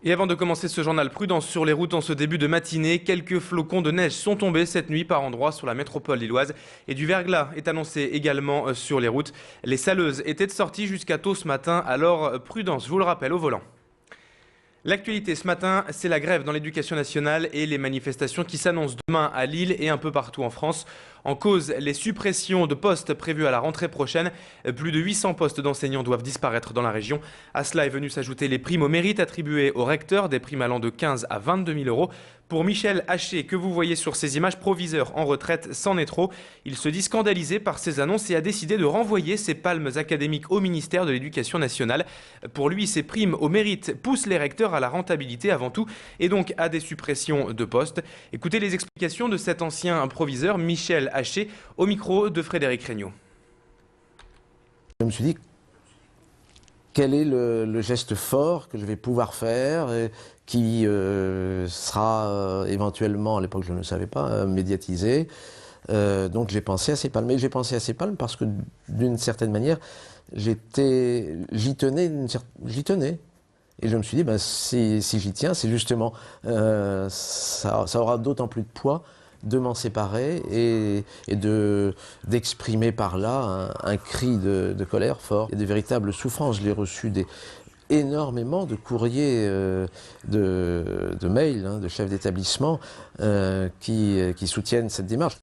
Et avant de commencer ce journal, prudence sur les routes en ce début de matinée. Quelques flocons de neige sont tombés cette nuit par endroits sur la métropole lilloise. Et du verglas est annoncé également sur les routes. Les saleuses étaient de sortie jusqu'à tôt ce matin, alors prudence, je vous le rappelle, au volant. L'actualité ce matin, c'est la grève dans l'éducation nationale et les manifestations qui s'annoncent demain à Lille et un peu partout en France. En cause, les suppressions de postes prévues à la rentrée prochaine. Plus de 800 postes d'enseignants doivent disparaître dans la région. À cela est venu s'ajouter les primes au mérite attribuées aux recteurs, des primes allant de 15 à 22 000 euros. Pour Michel Haché, que vous voyez sur ces images, proviseur en retraite, c'en est trop. Il se dit scandalisé par ces annonces et a décidé de renvoyer ses palmes académiques au ministère de l'Éducation nationale. Pour lui, ces primes au mérite poussent les recteurs à la rentabilité avant tout et donc à des suppressions de postes. Écoutez les explications de cet ancien proviseur, Michel Haché, au micro de Frédéric Regnault. Je me suis dit, quel est le geste fort que je vais pouvoir faire et qui sera éventuellement, à l'époque je ne le savais pas, médiatisé. Donc j'ai pensé à ces palmes. Et j'ai pensé à ces palmes parce que d'une certaine manière, j'y tenais. Et je me suis dit, ben, si j'y tiens, c'est justement, ça aura d'autant plus de poids de m'en séparer et d'exprimer par là un cri de colère fort. Il y a des véritables souffrances. Je l'ai reçu énormément de courriers, de mails, de chefs d'établissement qui soutiennent cette démarche.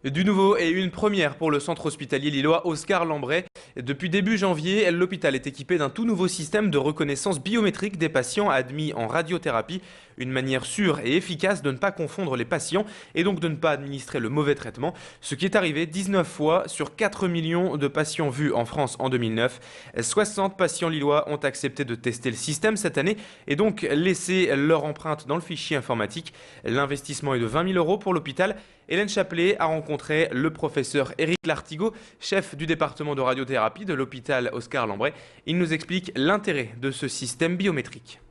Du nouveau et une première pour le centre hospitalier lillois Oscar Lambret. Depuis début janvier, l'hôpital est équipé d'un tout nouveau système de reconnaissance biométrique des patients admis en radiothérapie. Une manière sûre et efficace de ne pas confondre les patients et donc de ne pas administrer le mauvais traitement. Ce qui est arrivé 19 fois sur 4 millions de patients vus en France en 2009. 60 patients lillois ont accepté de tester le système cette année et donc laisser leur empreinte dans le fichier informatique. L'investissement est de 20 000 euros pour l'hôpital. Hélène Chaplet a rencontré le professeur Éric Lartigot, chef du département de radiothérapie de l'hôpital Oscar Lambret. Il nous explique l'intérêt de ce système biométrique.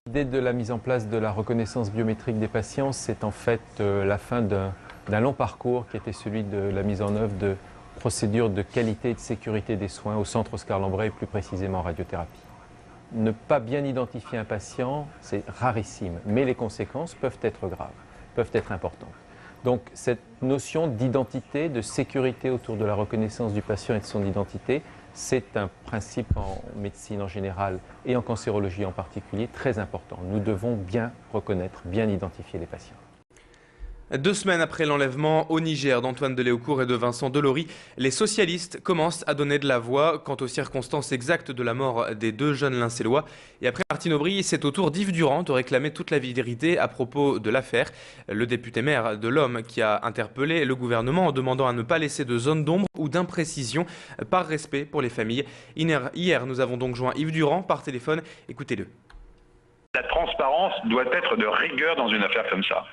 L'idée de la mise en place de la reconnaissance biométrique des patients, c'est en fait la fin d'un long parcours qui était celui de la mise en œuvre de procédures de qualité et de sécurité des soins au centre Oscar Lambret et plus précisément en radiothérapie. Ne pas bien identifier un patient, c'est rarissime, mais les conséquences peuvent être graves, peuvent être importantes. Donc cette notion d'identité, de sécurité autour de la reconnaissance du patient et de son identité, c'est un principe en médecine en général et en cancérologie en particulier très important. Nous devons bien reconnaître, bien identifier les patients. 2 semaines après l'enlèvement au Niger d'Antoine Deléaucourt et de Vincent Delory, les socialistes commencent à donner de la voix quant aux circonstances exactes de la mort des 2 jeunes Lincélois. Et après Martine Aubry, c'est au tour d'Yves Durand de réclamer toute la vérité à propos de l'affaire. Le député maire de l'Homme qui a interpellé le gouvernement en demandant à ne pas laisser de zone d'ombre ou d'imprécision par respect pour les familles. Hier, nous avons donc joint Yves Durand par téléphone. Écoutez-le. La transparence doit être de rigueur dans une affaire comme ça.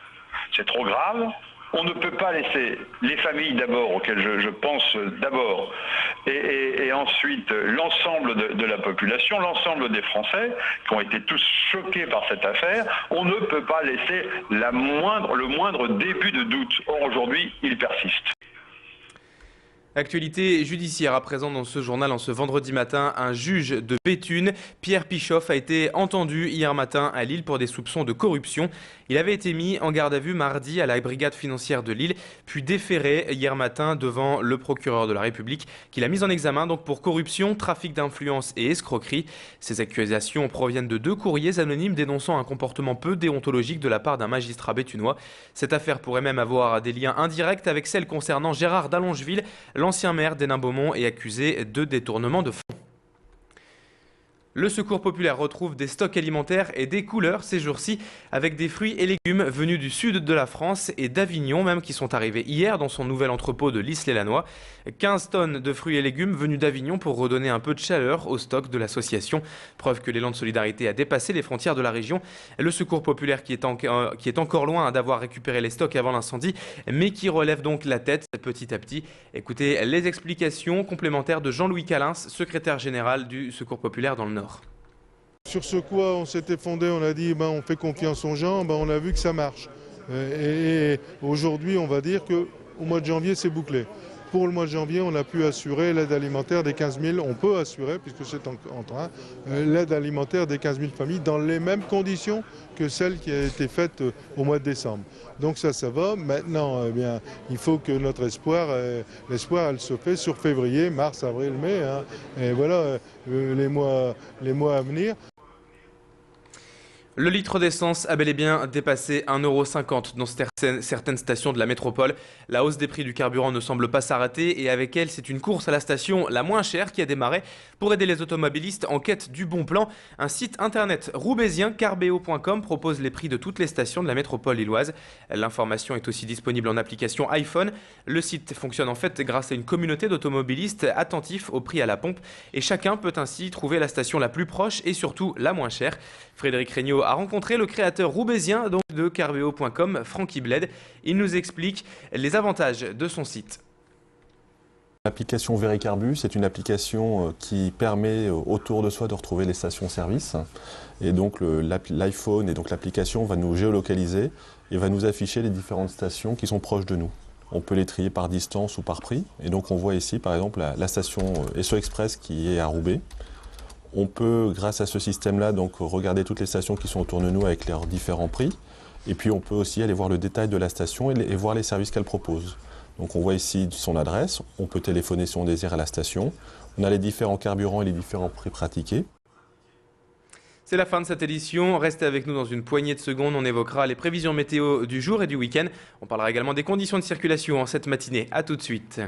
C'est trop grave. On ne peut pas laisser les familles d'abord, auxquelles je pense d'abord, et ensuite l'ensemble de la population, l'ensemble des Français qui ont été tous choqués par cette affaire. On ne peut pas laisser le moindre début de doute. Or aujourd'hui, il persiste. Actualité judiciaire à présent dans ce journal en ce vendredi matin. Un juge de Béthune, Pierre Pichoff, a été entendu hier matin à Lille pour des soupçons de corruption. Il avait été mis en garde à vue mardi à la brigade financière de Lille, puis déféré hier matin devant le procureur de la République qui l'a mis en examen donc pour corruption, trafic d'influence et escroquerie. Ces accusations proviennent de 2 courriers anonymes dénonçant un comportement peu déontologique de la part d'un magistrat béthunois. Cette affaire pourrait même avoir des liens indirects avec celle concernant Gérard d'Allongeville, l'ancien maire d'Hénin-Beaumont est accusé de détournement de fonds. Le Secours populaire retrouve des stocks alimentaires et des couleurs ces jours-ci avec des fruits et légumes venus du sud de la France et d'Avignon même qui sont arrivés hier dans son nouvel entrepôt de Lys-les-Lannoy. 15 tonnes de fruits et légumes venus d'Avignon pour redonner un peu de chaleur au stock de l'association. Preuve que l'élan de solidarité a dépassé les frontières de la région. Le Secours populaire qui est encore loin d'avoir récupéré les stocks avant l'incendie mais qui relève donc la tête petit à petit. Écoutez les explications complémentaires de Jean-Louis Calins, secrétaire général du Secours populaire dans le Nord. Sur ce quoi on s'était fondé, on a dit on fait confiance aux gens, on a vu que ça marche. Et aujourd'hui on va dire qu'au mois de janvier c'est bouclé. pour le mois de janvier, on a pu assurer l'aide alimentaire des 15 000, on peut assurer, puisque c'est en train, l'aide alimentaire des 15 000 familles dans les mêmes conditions que celle qui a été faite au mois de décembre. Donc ça va. Maintenant, eh bien, il faut que notre l'espoir, elle se fait sur février, mars, avril, mai. Hein. Et voilà les mois à venir. Le litre d'essence a bel et bien dépassé 1,50 € dans certaines stations de la métropole. La hausse des prix du carburant ne semble pas s'arrêter et avec elle, c'est une course à la station la moins chère qui a démarré pour aider les automobilistes en quête du bon plan. Un site internet roubaisien, carbeo.com, propose les prix de toutes les stations de la métropole lilloise. L'information est aussi disponible en application iPhone. Le site fonctionne en fait grâce à une communauté d'automobilistes attentifs au prix à la pompe et chacun peut ainsi trouver la station la plus proche et surtout la moins chère. Frédéric Regnault a rencontré le créateur roubaisien donc de carbeo.com, Francky Bled. Il nous explique les avantages de son site. L'application Vericarbu, c'est une application qui permet autour de soi de retrouver les stations-service. Et donc l'iPhone et donc l'application va nous géolocaliser et va nous afficher les différentes stations qui sont proches de nous. On peut les trier par distance ou par prix. Et donc on voit ici par exemple la station Esso Express qui est à Roubaix. On peut, grâce à ce système-là, donc regarder toutes les stations qui sont autour de nous avec leurs différents prix. Et puis on peut aussi aller voir le détail de la station et voir les services qu'elle propose. Donc on voit ici son adresse, on peut téléphoner si on désire à la station. On a les différents carburants et les différents prix pratiqués. C'est la fin de cette édition. Restez avec nous dans une poignée de secondes. On évoquera les prévisions météo du jour et du week-end. On parlera également des conditions de circulation en cette matinée. A tout de suite.